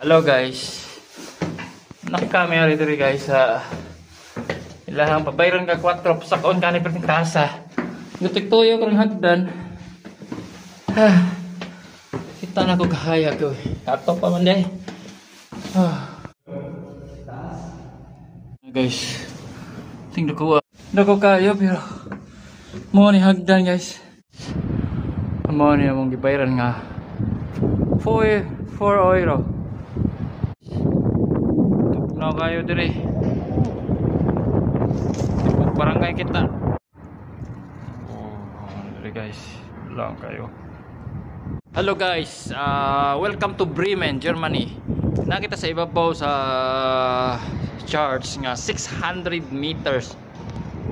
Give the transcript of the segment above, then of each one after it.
Hello guys. Nakakami rin dito guys sa ilahang pabayran ka 4 pasakon ka ni perting tasa. Gutik tuyo karang hagdan. Kita na ko kahaya ko. Kato pa man day. Guys. Tingnan ko. Nako kayo pero mo ni hagdan guys. Mo ni among gibayran nga 4 euro. No kayo dire. Barangay kita. Dire guys. Lang kayo. Hello guys. Welcome to Bremen, Germany. Nakita sa ibabaw sa charge nga 600 meters.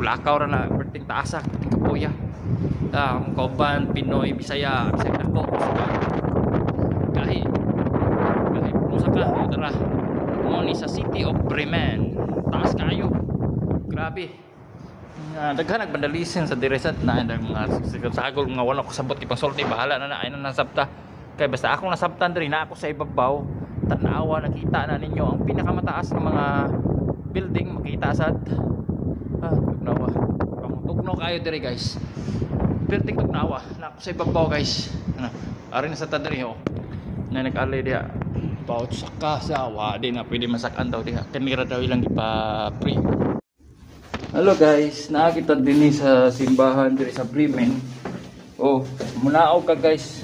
Ulakaw ra na perting taasa, perting kapuya. Kauban, Pinoy, Bisaya nako. Kahit pusa ka, tara. Moni sa City of Bremen. Taas kayo. Grabe. Daghan nagbandalism sa diresat na mga sagol nga wala ko sabot ipangsulti bahala na ay na nasabta. Kay basta akong nasabtan diri na ako sa ibabaw. Tanawa nakita na ninyo ang pinakamataas ng mga building makita sad. Tugnawa. Tugnaw kayo diri guys. Perting tugnawa na ako sa ibabaw guys. Ari na sa tadiri ho. Na nag-ali dia. About saka sa di na pwede masakan daw diha. Kanira daw ilang ipa-pre. Hello guys, nakakita din sa simbahan diri sa Bremen. Munaaw ka guys,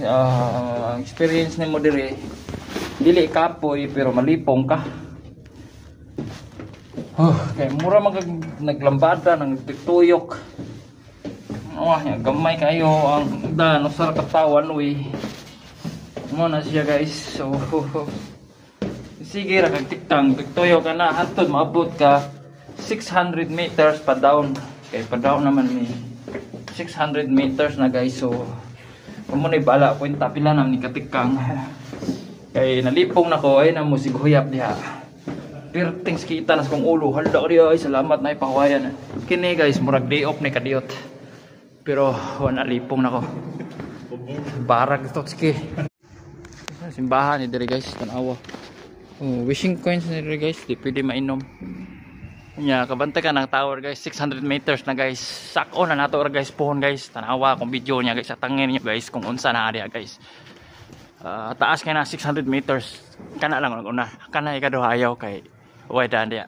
experience nimo diri. Dili kapoy pero malipong ka. Kay mura naglambada nang tuyok. Gamay kayo ang dano sa katawan uy. Mo na siya guys. So sige ra kag tiktang tuyok ka na hantod maabot ka 600 meters pa down. Kay pa down naman ni 600 meters na guys. So kamo ni bala ko inta pila nam ni katikang. Kay nalipong nako ay na mo siguyap diha. Perting kita nas kong ulo. Halda ko diha ay salamat na ipahawayan. Kini guys murag day off ni kadiot. Pero wala lipong nako. Barag to ski. Simbahan ni diri guys tanawa. Wishing coins ni diri guys, di pwede mainom. Nya kabantay ka ng tower guys, 600 meters na guys. Sako na nato ra guys pohon guys. Tanawa kung video niya guys, atangin niyo guys kung unsa na diha guys. Taas kay na 600 meters. Kana lang una. Kana ikaduha ayaw kay way dan diha.